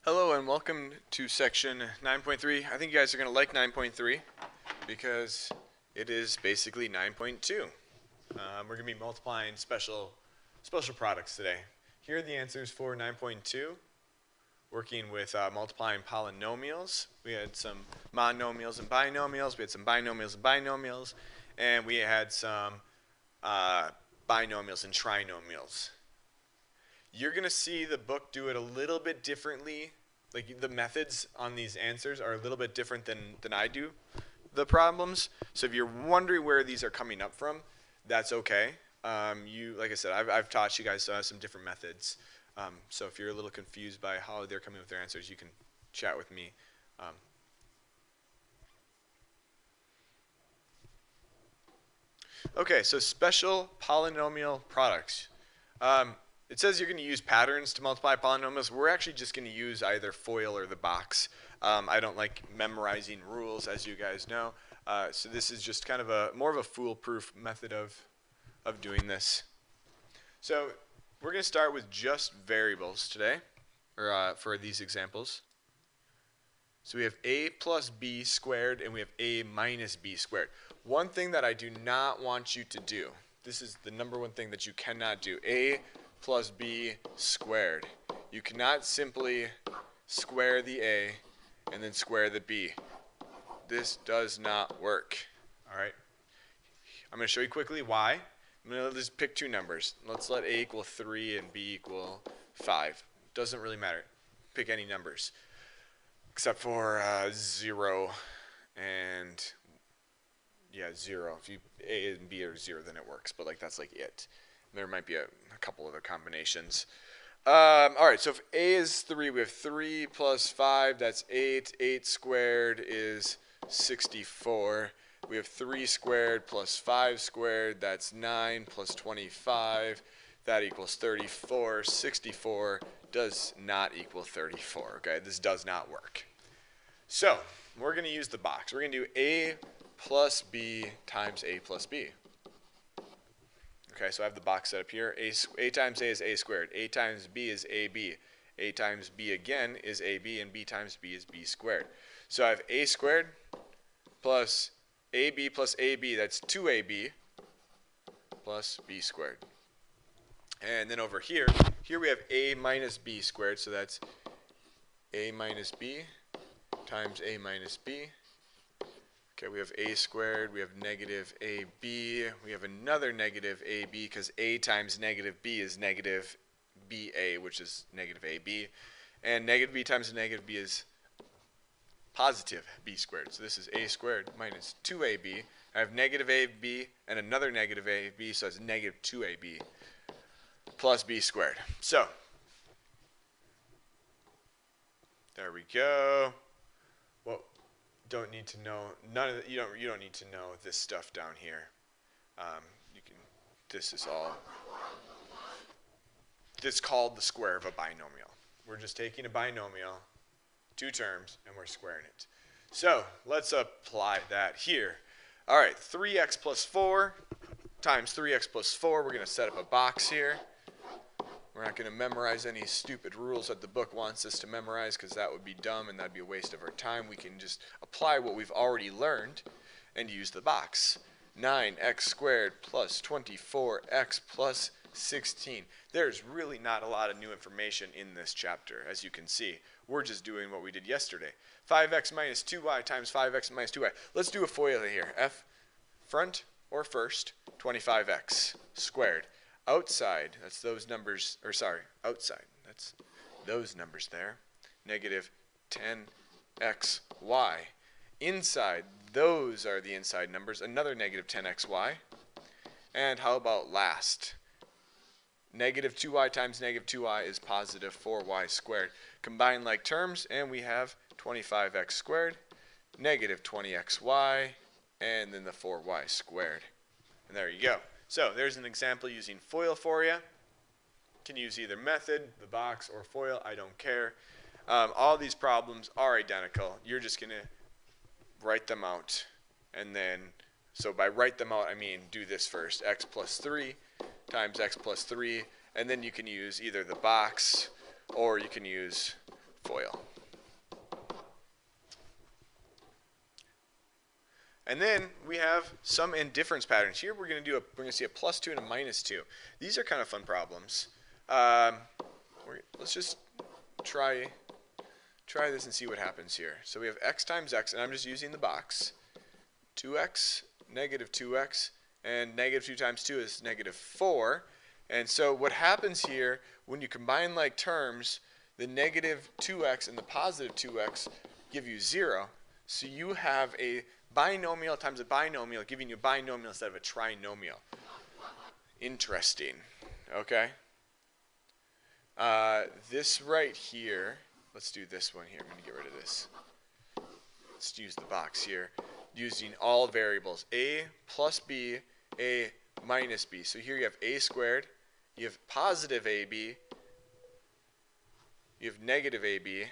Hello and welcome to section 9.3. I think you guys are going to like 9.3 because it is basically 9.2. We're going to be multiplying special products today. Here are the answers for 9.2. Working with multiplying polynomials. We had some monomials and binomials. We had some binomials and binomials. And we had some binomials and trinomials. You're going to see the book do it a little bit differently. Like the methods on these answers are a little bit different than I do the problems. So if you're wondering where these are coming up from, that's okay. Like I said, I've taught you guys some different methods. So if you're a little confused by how they're coming with their answers, you can chat with me. Okay, so special polynomial products. It says you're going to use patterns to multiply polynomials. We're actually just going to use either FOIL or the box. I don't like memorizing rules, as you guys know. So this is just kind of more of a foolproof method of doing this. So we're going to start with just variables today, or for these examples. So we have a plus b squared, and we have a minus b squared. One thing that I do not want you to do, this is the number one thing that you cannot do, a plus b squared. You cannot simply square the a and then square the b. This does not work. All right. I'm going to show you quickly why. I'm going to just pick two numbers. Let's let a equal 3 and b equal 5. Doesn't really matter. Pick any numbers. Except for 0 and, yeah, 0. If a and b are 0, then it works. But, that's it. There might be a couple other combinations. All right, so if a is 3, we have 3 plus 5, that's 8. 8 squared is 64. We have 3 squared plus 5 squared, that's 9 plus 25. That equals 34. 64 does not equal 34, okay? This does not work. So we're going to use the box. We're going to do a plus b times a plus b. Okay, so I have the box set up here. A times a is a squared. A times b is ab. A times b again is ab, and b times b is b squared. So I have a squared plus ab, that's 2ab plus b squared. And then over here we have a minus b squared, so that's a minus b times a minus b. Okay, we have a squared, we have negative ab, we have another negative ab because a times negative b is negative ba, which is negative ab. And negative b times negative b is positive b squared. So this is a squared minus 2ab. I have negative ab and another negative ab, so it's negative 2ab plus b squared. So there we go. Well, don't need to know you don't need to know this stuff down here. This is all. This is called the square of a binomial. We're just taking a binomial, two terms, and we're squaring it. So let's apply that here. All right, 3x plus 4 times 3x plus 4. We're going to set up a box here. We're not going to memorize any stupid rules that the book wants us to memorize because that would be dumb and that would be a waste of our time. We can just apply what we've already learned and use the box. 9x squared plus 24x plus 16. There's really not a lot of new information in this chapter, as you can see. We're just doing what we did yesterday. 5x minus 2y times 5x minus 2y. Let's do a FOIL here. F, front or first, 25x squared. Outside, that's those numbers, or sorry, outside, that's those numbers there, negative 10xy. Inside, those are the inside numbers, another negative 10xy. And how about last? Negative 2y times negative 2y is positive 4y squared. Combine like terms, and we have 25x squared, negative 20xy, and then the 4y squared. And there you go. So there's an example using FOIL for you. You can use either method, the box, or FOIL. I don't care. All these problems are identical. You're just going to write them out. And then, so by write them out, I mean do this first. X plus 3 times x plus 3. And then you can use either the box or you can use FOIL. And then we have some indifference patterns. Here we're going to see a +2 and a -2. These are kind of fun problems. Let's just try this and see what happens here. So we have x times x, and I'm just using the box. 2x, -2x, and -2 times 2 is -4. And so what happens here, when you combine like terms, the -2x and the +2x give you 0. So you have a binomial times a binomial giving you a binomial instead of a trinomial. Interesting. Okay. This right here, let's do this one here. I'm going to get rid of this. Let's use the box here. Using all variables, a plus b, a minus b. So here you have a squared, you have positive ab, you have negative ab,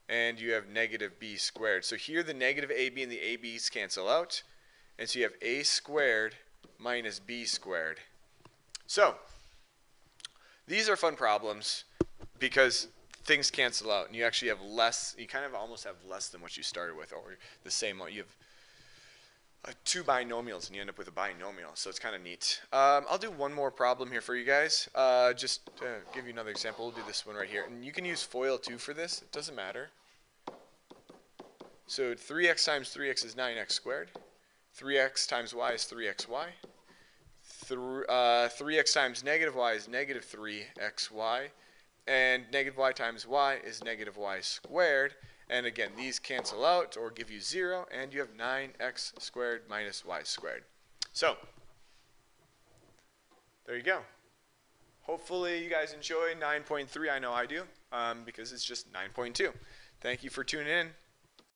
and you have negative b squared. So here the negative ab and the ab's cancel out, and so you have a squared minus b squared. So these are fun problems because things cancel out, and you actually have less. You kind of almost have less than what you started with, or the same. You have two binomials, and you end up with a binomial. So it's kind of neat. I'll do one more problem here for you guys. Just to give you another example, we'll do this one right here, and you can use FOIL too for this. It doesn't matter. So 3x times 3x is 9x squared. 3x times y is 3xy. 3x times negative y is negative 3xy. And negative y times y is negative y squared. And again, these cancel out or give you 0, and you have 9x squared minus y squared. So there you go. Hopefully you guys enjoy 9.3. I know I do, because it's just 9.2. Thank you for tuning in.